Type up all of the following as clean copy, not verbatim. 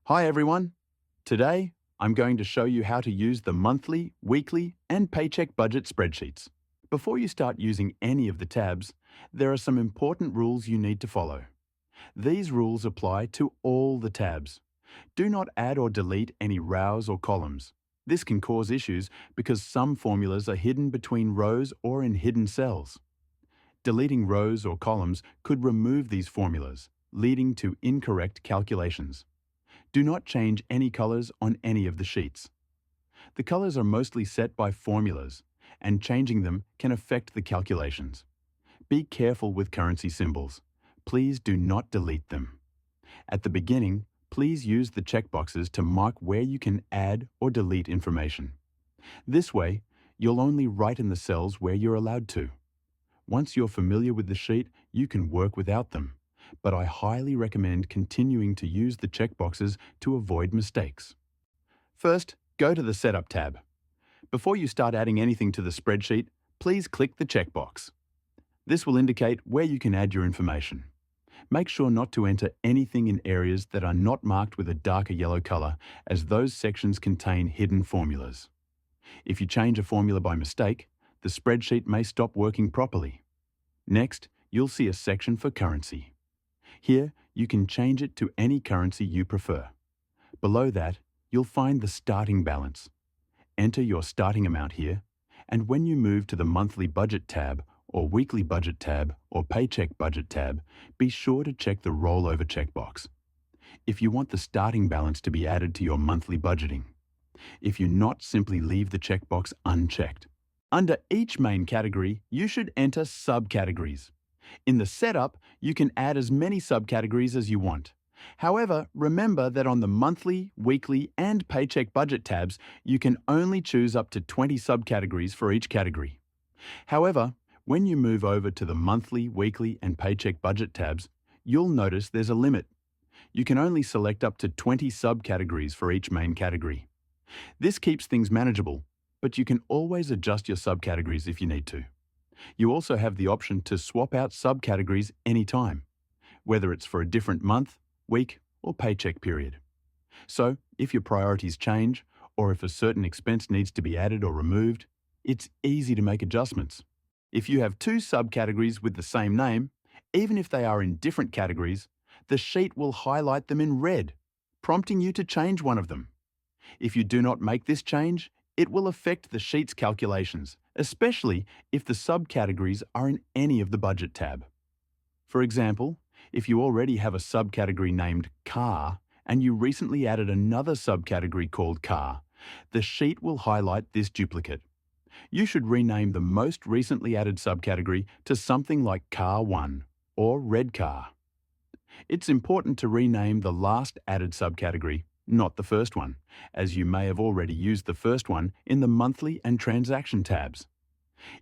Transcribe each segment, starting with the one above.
Hi everyone. Today, I'm going to show you how to use the monthly, weekly, and paycheck budget spreadsheets. Before you start using any of the tabs, there are some important rules you need to follow. These rules apply to all the tabs. Do not add or delete any rows or columns. This can cause issues because some formulas are hidden between rows or in hidden cells. Deleting rows or columns could remove these formulas, leading to incorrect calculations. Do not change any colors on any of the sheets. The colors are mostly set by formulas, and changing them can affect the calculations. Be careful with currency symbols. Please do not delete them. At the beginning, please use the checkboxes to mark where you can add or delete information. This way, you'll only write in the cells where you're allowed to. Once you're familiar with the sheet, you can work without them, but I highly recommend continuing to use the checkboxes to avoid mistakes. First, go to the Setup tab. Before you start adding anything to the spreadsheet, please click the checkbox. This will indicate where you can add your information. Make sure not to enter anything in areas that are not marked with a darker yellow color, as those sections contain hidden formulas. If you change a formula by mistake, the spreadsheet may stop working properly. Next, you'll see a section for currency. Here, you can change it to any currency you prefer. Below that, you'll find the starting balance. Enter your starting amount here, and when you move to the monthly budget tab, or weekly budget tab, or paycheck budget tab, be sure to check the rollover checkbox. If you want the starting balance to be added to your monthly budgeting. If you not, simply leave the checkbox unchecked. Under each main category, you should enter subcategories. In the setup, you can add as many subcategories as you want. However, remember that on the monthly, weekly, and paycheck budget tabs, you can only choose up to 20 subcategories for each category. However, when you move over to the monthly, weekly, and paycheck budget tabs, you'll notice there's a limit. You can only select up to 20 subcategories for each main category. This keeps things manageable, but you can always adjust your subcategories if you need to. You also have the option to swap out subcategories anytime, whether it's for a different month, week, or paycheck period. So, if your priorities change, or if a certain expense needs to be added or removed, it's easy to make adjustments. If you have two subcategories with the same name, even if they are in different categories, the sheet will highlight them in red, prompting you to change one of them. If you do not make this change, it will affect the sheet's calculations, especially if the subcategories are in any of the budget tab. For example, if you already have a subcategory named Car and you recently added another subcategory called Car, the sheet will highlight this duplicate. You should rename the most recently added subcategory to something like Car 1 or Red Car. It's important to rename the last added subcategory, not the first one, as you may have already used the first one in the monthly and transaction tabs.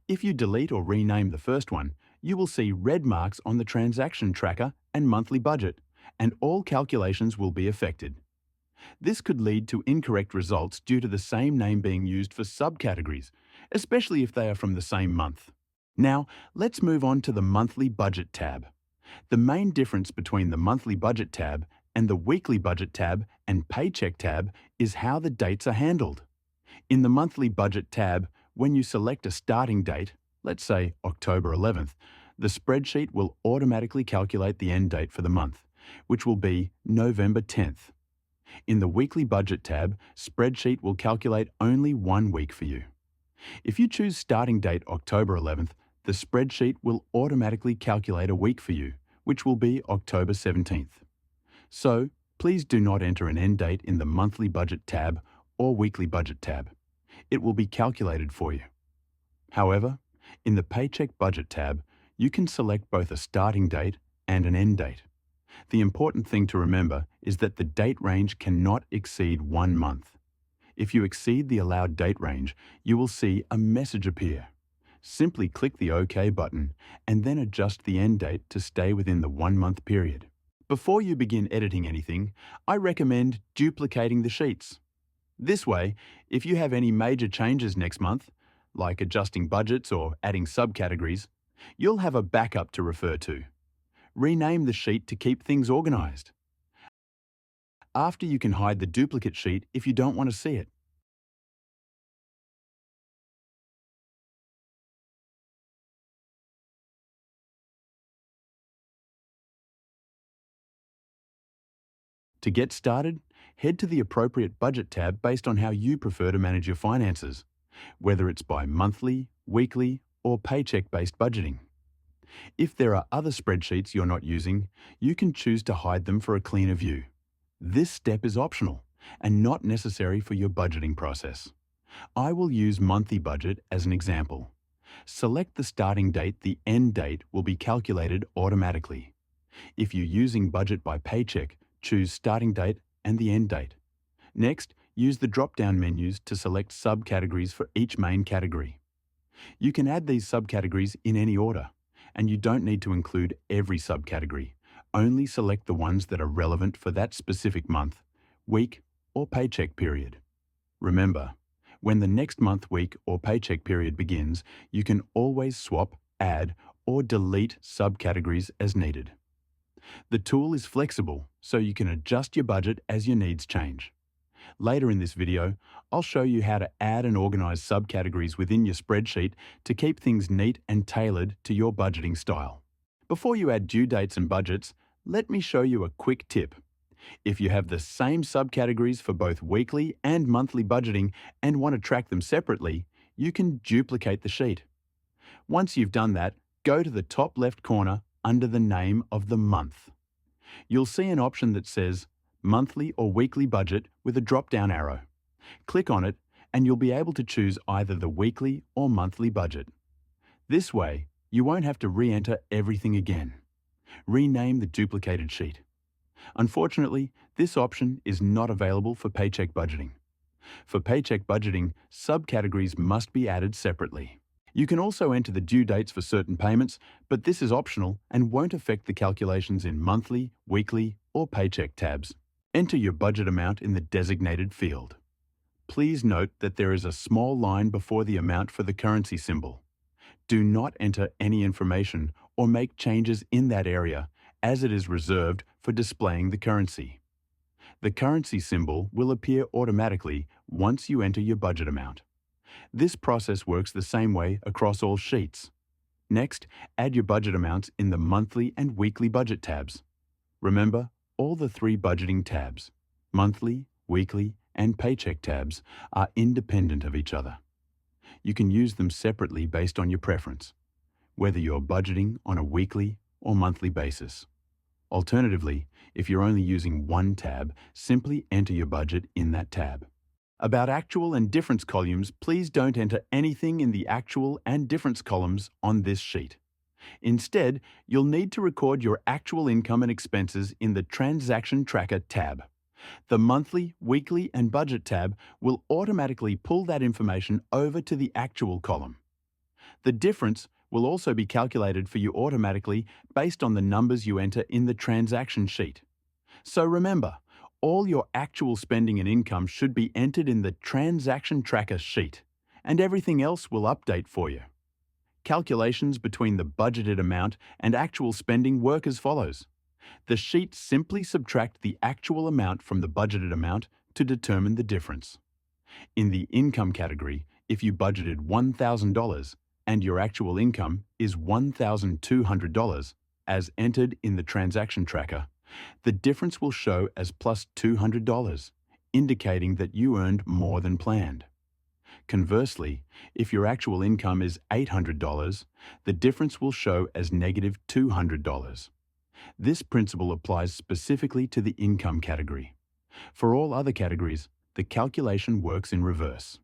If you delete or rename the first one, you will see red marks on the transaction tracker and monthly budget, and all calculations will be affected. This could lead to incorrect results due to the same name being used for subcategories, especially if they are from the same month. Now, let's move on to the monthly budget tab. The main difference between the monthly budget tab and the weekly budget tab and paycheck tab is how the dates are handled. In the monthly budget tab, when you select a starting date, let's say October 11th, the spreadsheet will automatically calculate the end date for the month, which will be November 10th. In the weekly budget tab, spreadsheet will calculate only 1 week for you. If you choose starting date October 11th, the spreadsheet will automatically calculate a week for you, which will be October 17th. So, please do not enter an end date in the monthly budget tab or weekly budget tab. It will be calculated for you. However, in the paycheck budget tab, you can select both a starting date and an end date. The important thing to remember is that the date range cannot exceed 1 month. If you exceed the allowed date range, you will see a message appear. Simply click the OK button and then adjust the end date to stay within the 1-month period. Before you begin editing anything, I recommend duplicating the sheets. This way, if you have any major changes next month, like adjusting budgets or adding subcategories, you'll have a backup to refer to. Rename the sheet to keep things organized. after you can hide the duplicate sheet if you don't want to see it. To get started, head to the appropriate budget tab based on how you prefer to manage your finances, whether it's by monthly, weekly, or paycheck-based budgeting. If there are other spreadsheets you're not using, you can choose to hide them for a cleaner view. This step is optional and not necessary for your budgeting process. I will use monthly budget as an example. Select the starting date, the end date will be calculated automatically. If you're using budget by paycheck, choose starting date and the end date. Next, use the drop-down menus to select subcategories for each main category. You can add these subcategories in any order, and you don't need to include every subcategory. Only select the ones that are relevant for that specific month, week, or paycheck period. Remember, when the next month, week, or paycheck period begins, you can always swap, add, or delete subcategories as needed. The tool is flexible, so you can adjust your budget as your needs change. Later in this video, I'll show you how to add and organize subcategories within your spreadsheet to keep things neat and tailored to your budgeting style. Before you add due dates and budgets, let me show you a quick tip. If you have the same subcategories for both weekly and monthly budgeting and want to track them separately, you can duplicate the sheet. Once you've done that, go to the top left corner under the name of the month. You'll see an option that says monthly or weekly budget with a drop-down arrow. Click on it and you'll be able to choose either the weekly or monthly budget. This way, you won't have to re-enter everything again. Rename the duplicated sheet. Unfortunately, this option is not available for paycheck budgeting. For paycheck budgeting, subcategories must be added separately. You can also enter the due dates for certain payments, but this is optional and won't affect the calculations in monthly, weekly, or paycheck tabs. Enter your budget amount in the designated field. Please note that there is a small line before the amount for the currency symbol. Do not enter any information or make changes in that area, as it is reserved for displaying the currency. The currency symbol will appear automatically once you enter your budget amount. This process works the same way across all sheets. Next, add your budget amounts in the monthly and weekly budget tabs. Remember, all the three budgeting tabs, monthly, weekly, and paycheck tabs, are independent of each other. You can use them separately based on your preference, whether you're budgeting on a weekly or monthly basis. Alternatively, if you're only using one tab, simply enter your budget in that tab. About actual and difference columns, please don't enter anything in the actual and difference columns on this sheet. Instead, you'll need to record your actual income and expenses in the Transaction Tracker tab. The monthly, weekly, and budget tab will automatically pull that information over to the actual column. The difference will also be calculated for you automatically based on the numbers you enter in the transaction sheet. So remember, all your actual spending and income should be entered in the Transaction Tracker sheet, and everything else will update for you. Calculations between the budgeted amount and actual spending work as follows. The sheet simply subtracts the actual amount from the budgeted amount to determine the difference. In the income category, if you budgeted $1,000 and your actual income is $1,200, as entered in the Transaction Tracker, the difference will show as plus $200, indicating that you earned more than planned. Conversely, if your actual income is $800, the difference will show as negative $200. This principle applies specifically to the income category. For all other categories, the calculation works in reverse.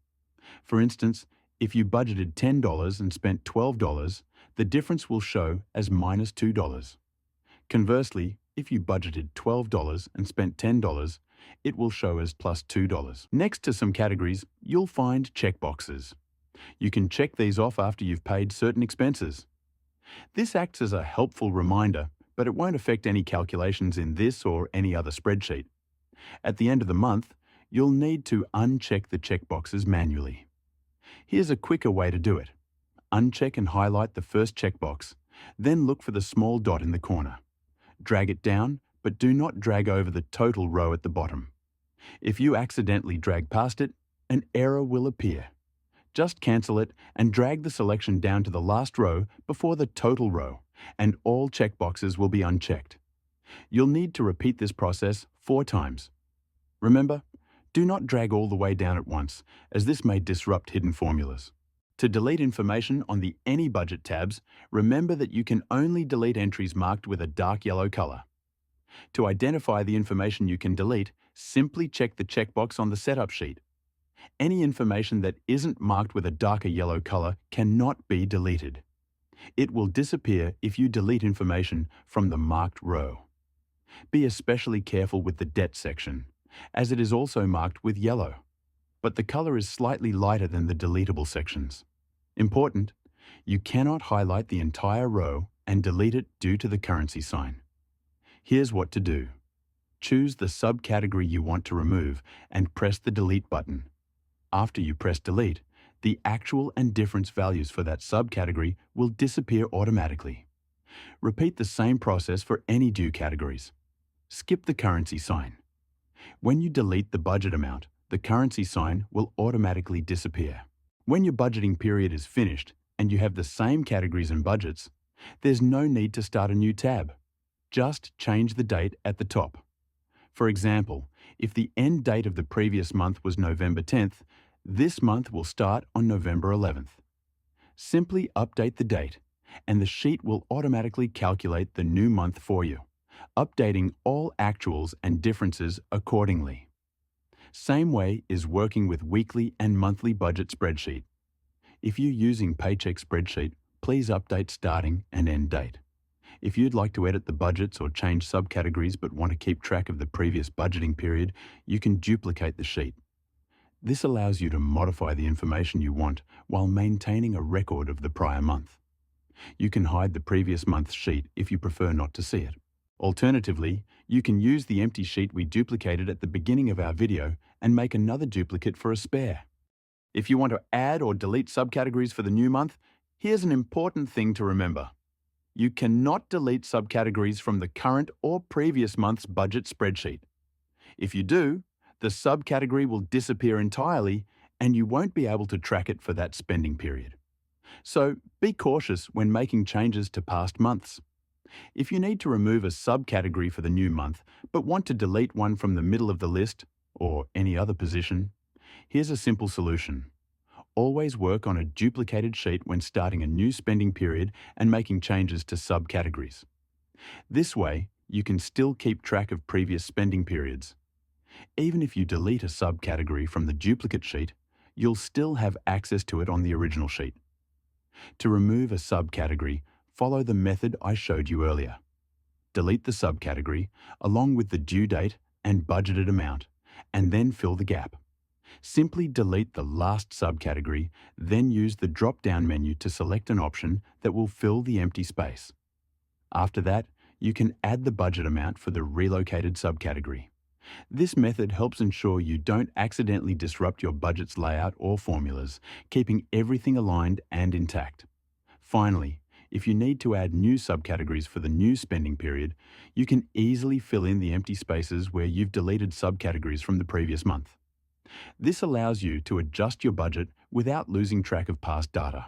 For instance, if you budgeted $10 and spent $12, the difference will show as minus $2. Conversely, if you budgeted $12 and spent $10, it will show as plus $2. Next to some categories, you'll find checkboxes. You can check these off after you've paid certain expenses. This acts as a helpful reminder, but it won't affect any calculations in this or any other spreadsheet. At the end of the month, you'll need to uncheck the checkboxes manually. Here's a quicker way to do it. Uncheck and highlight the first checkbox, then look for the small dot in the corner. Drag it down, but do not drag over the total row at the bottom. If you accidentally drag past it, an error will appear. Just cancel it and drag the selection down to the last row before the total row, and all checkboxes will be unchecked. You'll need to repeat this process 4 times. Remember, do not drag all the way down at once, as this may disrupt hidden formulas. To delete information on the Any Budget tabs, remember that you can only delete entries marked with a dark yellow color. To identify the information you can delete, simply check the checkbox on the setup sheet. Any information that isn't marked with a darker yellow color cannot be deleted. It will disappear if you delete information from the marked row. Be especially careful with the debt section, as it is also marked with yellow, but the color is slightly lighter than the deletable sections. Important, you cannot highlight the entire row and delete it due to the currency sign. Here's what to do. Choose the subcategory you want to remove and press the delete button. After you press delete, the actual and difference values for that subcategory will disappear automatically. Repeat the same process for any due categories. Skip the currency sign. When you delete the budget amount, the currency sign will automatically disappear. When your budgeting period is finished and you have the same categories and budgets, there's no need to start a new tab. Just change the date at the top. For example, if the end date of the previous month was November 10th, this month will start on November 11th. Simply update the date, and the sheet will automatically calculate the new month for you, updating all actuals and differences accordingly. Same way is working with weekly and monthly budget spreadsheet. If you're using Paycheck spreadsheet, please update starting and end date. If you'd like to edit the budgets or change subcategories but want to keep track of the previous budgeting period, you can duplicate the sheet. This allows you to modify the information you want while maintaining a record of the prior month. You can hide the previous month's sheet if you prefer not to see it. Alternatively, you can use the empty sheet we duplicated at the beginning of our video and make another duplicate for a spare. If you want to add or delete subcategories for the new month, here's an important thing to remember. You cannot delete subcategories from the current or previous month's budget spreadsheet. If you do, the subcategory will disappear entirely and you won't be able to track it for that spending period. So be cautious when making changes to past months. If you need to remove a subcategory for the new month, but want to delete one from the middle of the list or any other position, here's a simple solution. Always work on a duplicated sheet when starting a new spending period and making changes to subcategories. This way, you can still keep track of previous spending periods. Even if you delete a subcategory from the duplicate sheet, you'll still have access to it on the original sheet. To remove a subcategory, follow the method I showed you earlier. Delete the subcategory along with the due date and budgeted amount, and then fill the gap. Simply delete the last subcategory, then use the drop-down menu to select an option that will fill the empty space. After that, you can add the budget amount for the relocated subcategory. This method helps ensure you don't accidentally disrupt your budget's layout or formulas, keeping everything aligned and intact. Finally, if you need to add new subcategories for the new spending period, you can easily fill in the empty spaces where you've deleted subcategories from the previous month. This allows you to adjust your budget without losing track of past data.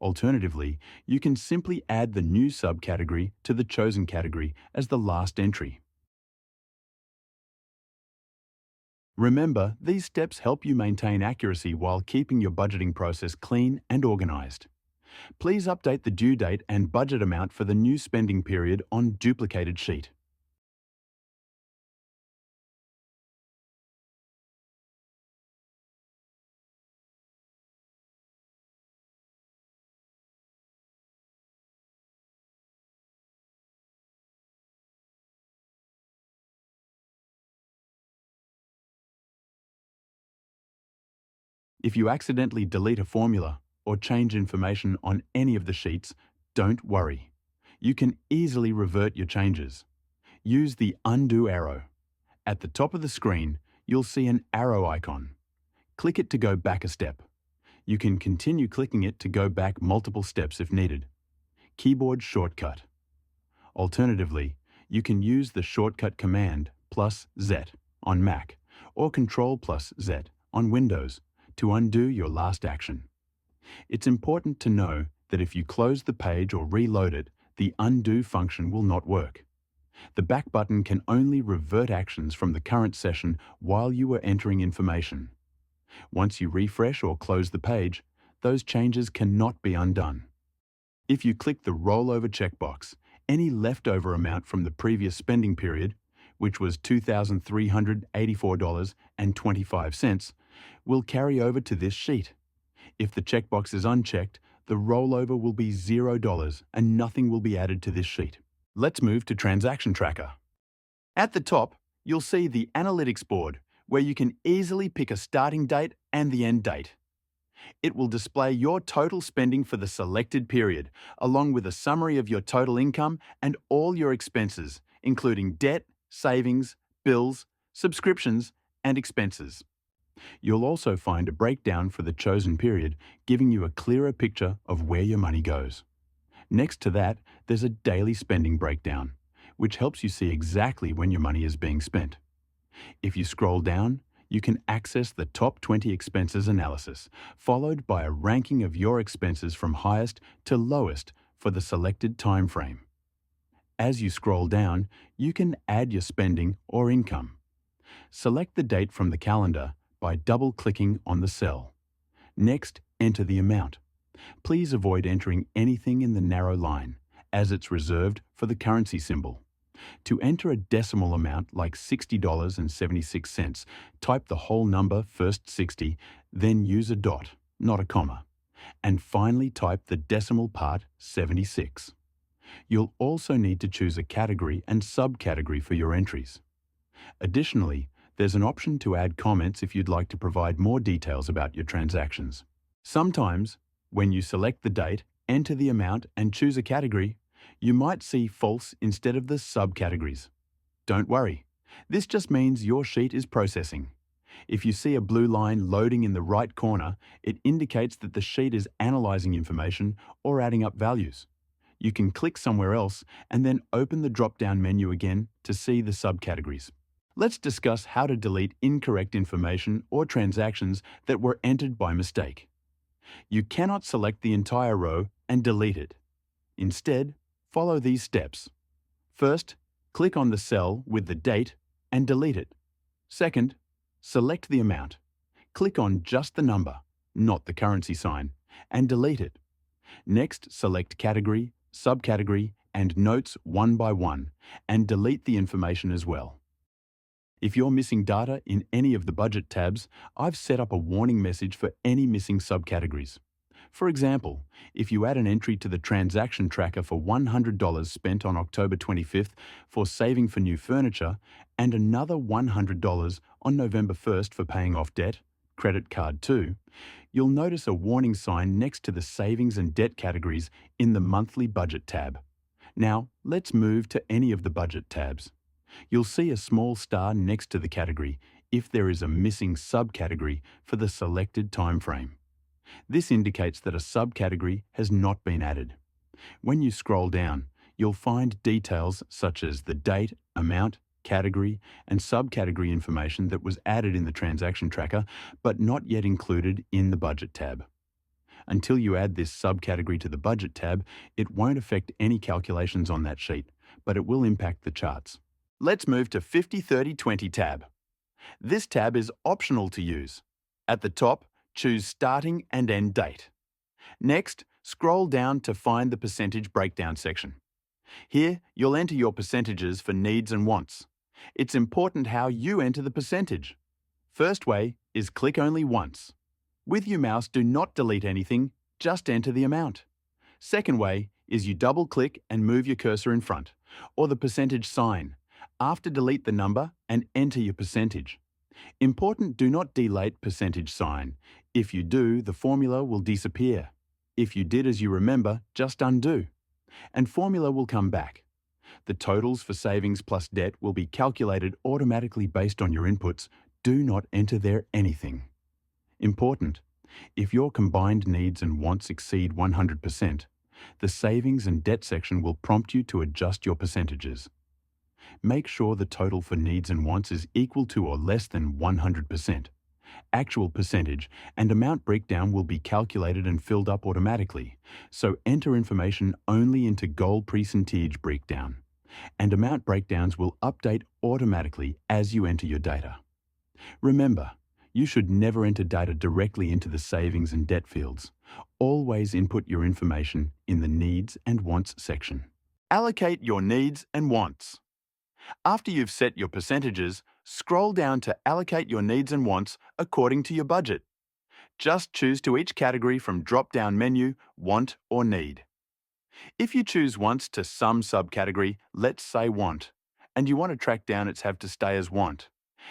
Alternatively, you can simply add the new subcategory to the chosen category as the last entry. Remember, these steps help you maintain accuracy while keeping your budgeting process clean and organized. Please update the due date and budget amount for the new spending period on duplicated sheet. If you accidentally delete a formula or change information on any of the sheets, don't worry. You can easily revert your changes. Use the undo arrow. At the top of the screen, you'll see an arrow icon. Click it to go back a step. You can continue clicking it to go back multiple steps if needed. Keyboard shortcut. Alternatively, You can use the shortcut command +Z on Mac or Control+Z on Windows to undo your last action. It's important to know that if you close the page or reload it, the undo function will not work. The back button can only revert actions from the current session while you were entering information. Once you refresh or close the page, those changes cannot be undone. If you click the rollover checkbox, any leftover amount from the previous spending period, which was $2,384.25, will carry over to this sheet. If the checkbox is unchecked, the rollover will be $0 and nothing will be added to this sheet. Let's move to Transaction Tracker. At the top, you'll see the Analytics board, where you can easily pick a starting date and the end date. It will display your total spending for the selected period, along with a summary of your total income and all your expenses, including debt, savings, bills, subscriptions, and expenses. You'll also find a breakdown for the chosen period, giving you a clearer picture of where your money goes. Next to that, there's a daily spending breakdown, which helps you see exactly when your money is being spent. If you scroll down, you can access the top 20 expenses analysis, followed by a ranking of your expenses from highest to lowest for the selected time frame. As you scroll down, you can add your spending or income. Select the date from the calendar by double-clicking on the cell. Next, enter the amount. Please avoid entering anything in the narrow line, as it's reserved for the currency symbol. To enter a decimal amount like $60.76, type the whole number, first 60, then use a dot, not a comma, and finally type the decimal part, 76. You'll also need to choose a category and subcategory for your entries. Additionally, there's an option to add comments if you'd like to provide more details about your transactions. Sometimes, when you select the date, enter the amount, and choose a category, you might see false instead of the subcategories. Don't worry, this just means your sheet is processing. If you see a blue line loading in the right corner, it indicates that the sheet is analyzing information or adding up values. You can click somewhere else and then open the drop-down menu again to see the subcategories. Let's discuss how to delete incorrect information or transactions that were entered by mistake. You cannot select the entire row and delete it. Instead, follow these steps. First, click on the cell with the date and delete it. Second, select the amount. Click on just the number, not the currency sign, and delete it. Next, select category, subcategory, and notes one by one, and delete the information as well. If you're missing data in any of the budget tabs, I've set up a warning message for any missing subcategories. For example, if you add an entry to the transaction tracker for $100 spent on October 25th for saving for new furniture and another $100 on November 1st for paying off debt, credit card too, you'll notice a warning sign next to the savings and debt categories in the monthly budget tab. Now, let's move to any of the budget tabs. You'll see a small star next to the category if there is a missing subcategory for the selected time frame. This indicates that a subcategory has not been added. When you scroll down, you'll find details such as the date, amount, category, and subcategory information that was added in the transaction tracker but not yet included in the budget tab. Until you add this subcategory to the budget tab, it won't affect any calculations on that sheet, but it will impact the charts. Let's move to 50-30-20 tab. This tab is optional to use. At the top, choose starting and end date. Next, scroll down to find the percentage breakdown section. Here, you'll enter your percentages for needs and wants. It's important how you enter the percentage. First way is click only once. With your mouse, do not delete anything, just enter the amount. Second way is you double-click and move your cursor in front, or the percentage sign. After, delete the number and enter your percentage. Important, do not delete percentage sign. If you do, the formula will disappear. If you did as you remember, just undo, and formula will come back. The totals for savings plus debt will be calculated automatically based on your inputs. Do not enter there anything. Important, if your combined needs and wants exceed 100%, the savings and debt section will prompt you to adjust your percentages. Make sure the total for needs and wants is equal to or less than 100%. Actual percentage and amount breakdown will be calculated and filled up automatically, so enter information only into goal percentage breakdown. And amount breakdowns will update automatically as you enter your data. Remember, you should never enter data directly into the savings and debt fields. Always input your information in the Needs and Wants section. Allocate your needs and wants. After you've set your percentages, scroll down to allocate your needs and wants according to your budget. Just choose to each category from drop-down menu, want or need. If you choose wants to some subcategory, let's say want, and you want to track down its have to stay as want.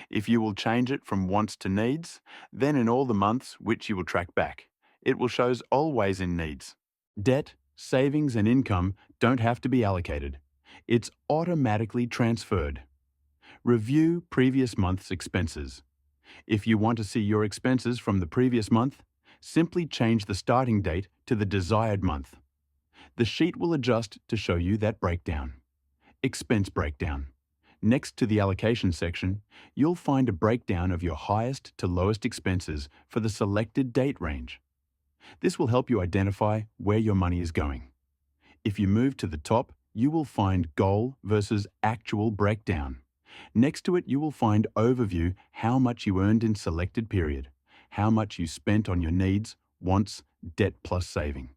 If you will change it from wants to needs, then in all the months which you will track back, it will show always in needs. Debt, savings and income don't have to be allocated. It's automatically transferred. Review previous month's expenses. If you want to see your expenses from the previous month, simply change the starting date to the desired month. The sheet will adjust to show you that breakdown. Expense breakdown. Next to the allocation section, you'll find a breakdown of your highest to lowest expenses for the selected date range. This will help you identify where your money is going. If you move to the top, you will find goal versus actual breakdown. Next to it, you will find overview how much you earned in selected period, how much you spent on your needs, wants, debt plus saving.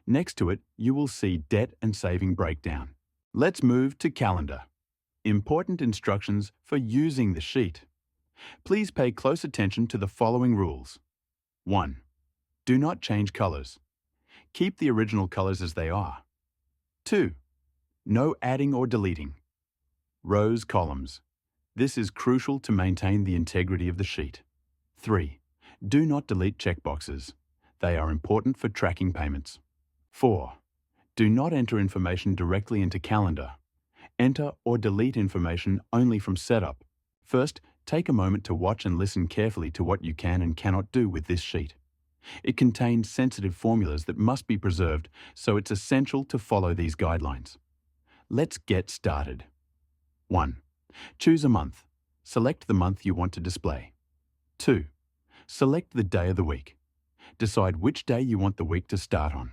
Next to it, you will see debt and saving breakdown. Let's move to calendar. Important instructions for using the sheet. Please pay close attention to the following rules. 1. Do not change colors. Keep the original colors as they are. 2. No adding or deleting. Rows, columns. This is crucial to maintain the integrity of the sheet. 3. Do not delete checkboxes. They are important for tracking payments. 4. Do not enter information directly into calendar. Enter or delete information only from setup. First, take a moment to watch and listen carefully to what you can and cannot do with this sheet. It contains sensitive formulas that must be preserved, so it's essential to follow these guidelines. Let's get started. 1. Choose a month. Select the month you want to display. 2. Select the day of the week. Decide which day you want the week to start on.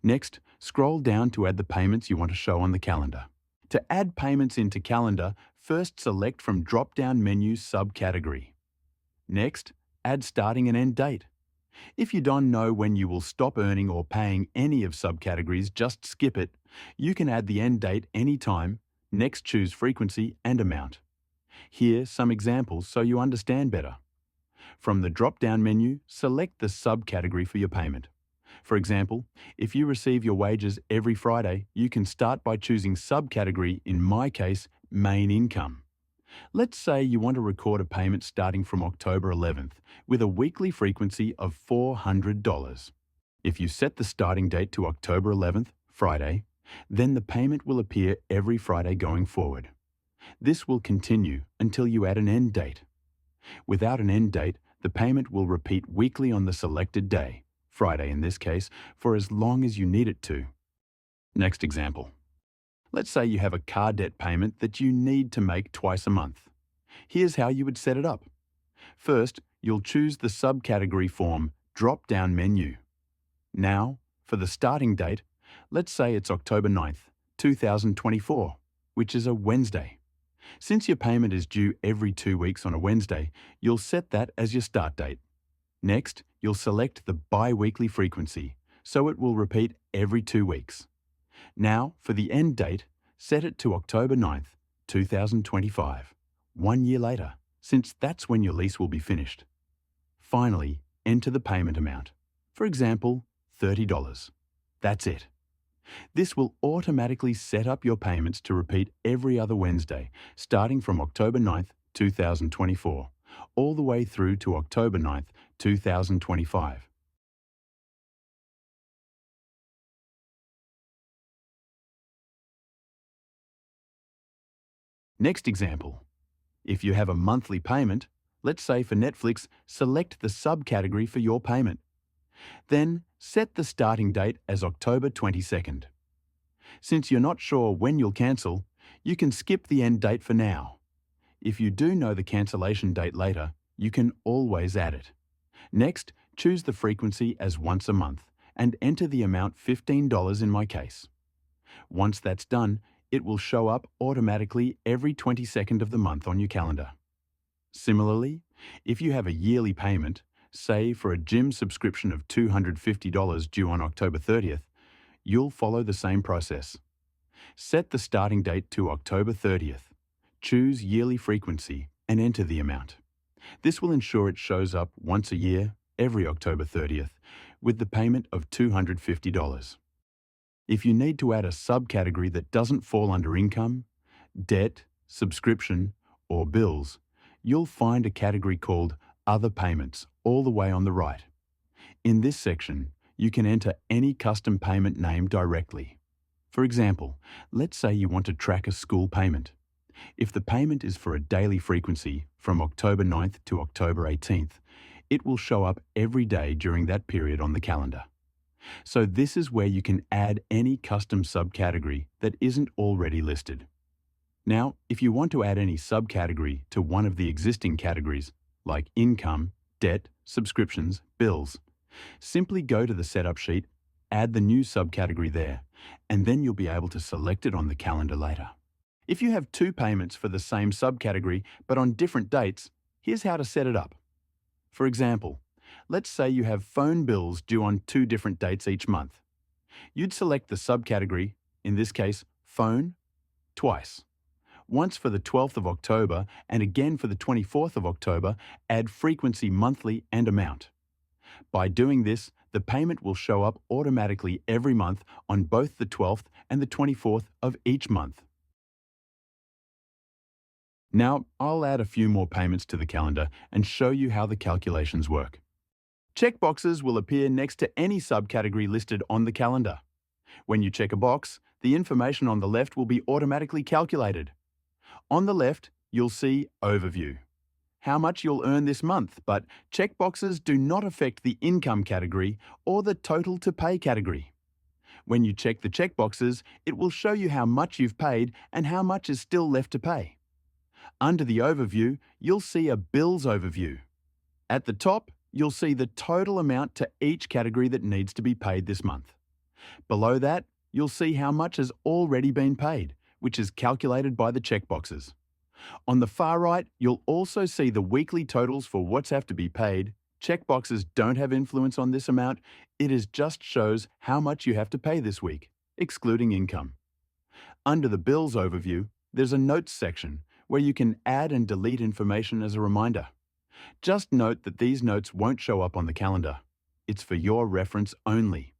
Next, scroll down to add the payments you want to show on the calendar. To add payments into calendar, first select from drop-down menu subcategory. Next, add starting and end date. If you don't know when you will stop earning or paying any of subcategories, just skip it. You can add the end date anytime. Next, choose frequency and amount. Here, some examples so you understand better. From the drop-down menu, select the subcategory for your payment. For example, if you receive your wages every Friday, you can start by choosing subcategory, in my case, main income. Let's say you want to record a payment starting from October 11th with a weekly frequency of $400. If you set the starting date to October 11th, Friday, then the payment will appear every Friday going forward. This will continue until you add an end date. Without an end date, the payment will repeat weekly on the selected day, Friday in this case, for as long as you need it to. Next example. Let's say you have a car debt payment that you need to make twice a month. Here's how you would set it up. First, you'll choose the subcategory form drop-down menu. Now, for the starting date, let's say it's October 9th, 2024, which is a Wednesday. Since your payment is due every 2 weeks on a Wednesday, you'll set that as your start date. Next, you'll select the bi-weekly frequency, so it will repeat every 2 weeks. Now, for the end date, set it to October 9th, 2025, 1 year later, since that's when your lease will be finished. Finally, enter the payment amount. For example, $30. That's it. This will automatically set up your payments to repeat every other Wednesday, starting from October 9th, 2024, all the way through to October 9th, 2025. Next example. If you have a monthly payment, let's say for Netflix, select the subcategory for your payment. Then, set the starting date as October 22nd. Since you're not sure when you'll cancel, You can skip the end date for now. If you do know the cancellation date later, you can always add it. Next, choose the frequency as once a month and enter the amount $15 in my case. Once that's done, it will show up automatically every 22nd of the month on your calendar. Similarly, if you have a yearly payment, say for a gym subscription of $250 due on October 30th, you'll follow the same process. Set the starting date to October 30th. Choose yearly frequency and enter the amount. This will ensure it shows up once a year, every October 30th, with the payment of $250. If you need to add a subcategory that doesn't fall under income, debt, subscription, or bills, you'll find a category called Other Payments all the way on the right. In this section, you can enter any custom payment name directly. For example, let's say you want to track a school payment. If the payment is for a daily frequency from October 9th to October 18th, it will show up every day during that period on the calendar. So this is where you can add any custom subcategory that isn't already listed. Now, if you want to add any subcategory to one of the existing categories, like income, debt, subscriptions, bills, simply go to the setup sheet, add the new subcategory there, and then you'll be able to select it on the calendar later. If you have two payments for the same subcategory but on different dates, here's how to set it up. For example, let's say you have phone bills due on two different dates each month. You'd select the subcategory, in this case, phone, twice. Once for the 12th of October and again for the 24th of October, add frequency monthly and amount. By doing this, the payment will show up automatically every month on both the 12th and the 24th of each month. Now, I'll add a few more payments to the calendar and show you how the calculations work. Checkboxes will appear next to any subcategory listed on the calendar. When you check a box, the information on the left will be automatically calculated. On the left, you'll see Overview, how much you'll earn this month, but checkboxes do not affect the income category or the total to pay category. When you check the checkboxes, it will show you how much you've paid and how much is still left to pay. Under the Overview, you'll see a Bills Overview. At the top, you'll see the total amount to each category that needs to be paid this month. Below that, you'll see how much has already been paid, which is calculated by the checkboxes. On the far right, you'll also see the weekly totals for what's have to be paid. Checkboxes don't have influence on this amount. It just shows how much you have to pay this week, excluding income. Under the Bills Overview, there's a Notes section where you can add and delete information as a reminder. Just note that these notes won't show up on the calendar. It's for your reference only.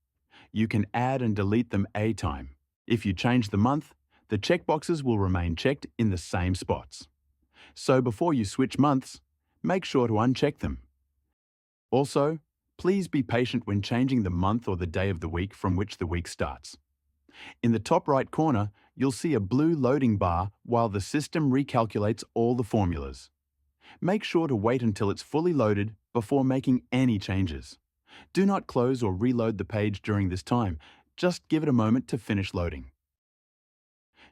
You can add and delete them anytime. If you change the month, the checkboxes will remain checked in the same spots. So before you switch months, make sure to uncheck them. Also, please be patient when changing the month or the day of the week from which the week starts. In the top right corner, you'll see a blue loading bar while the system recalculates all the formulas. Make sure to wait until it's fully loaded before making any changes. Do not close or reload the page during this time. Just give it a moment to finish loading.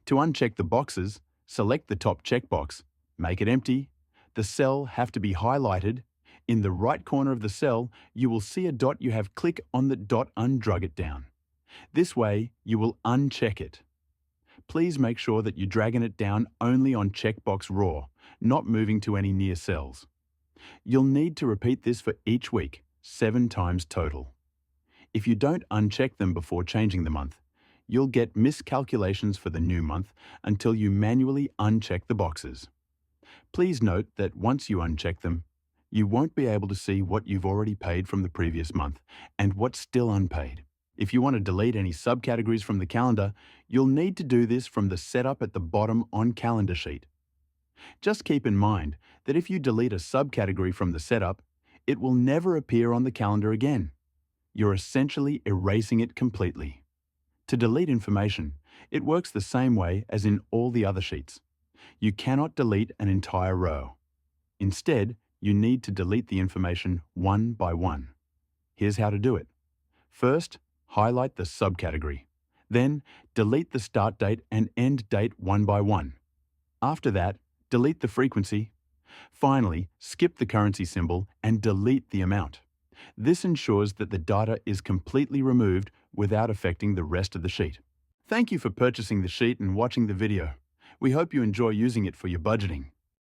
To uncheck the boxes, select the top checkbox, make it empty. The cell have to be highlighted. In the right corner of the cell, you will see a dot. You have click on the dot and drag it down. This way, you will uncheck it. Please make sure that you're dragging it down only on checkbox raw, not moving to any near cells. You'll need to repeat this for each week, 7 times total. If you don't uncheck them before changing the month, you'll get miscalculations for the new month until you manually uncheck the boxes. Please note that once you uncheck them, you won't be able to see what you've already paid from the previous month and what's still unpaid. If you want to delete any subcategories from the calendar, you'll need to do this from the setup at the bottom on Calendar Sheet. Just keep in mind that if you delete a subcategory from the setup, it will never appear on the calendar again. You're essentially erasing it completely. To delete information, it works the same way as in all the other sheets. You cannot delete an entire row. Instead, you need to delete the information one by one. Here's how to do it. First, highlight the subcategory. Then, delete the start date and end date one by one. After that, delete the frequency. Finally, skip the currency symbol and delete the amount. This ensures that the data is completely removed without affecting the rest of the sheet. Thank you for purchasing the sheet and watching the video. We hope you enjoy using it for your budgeting.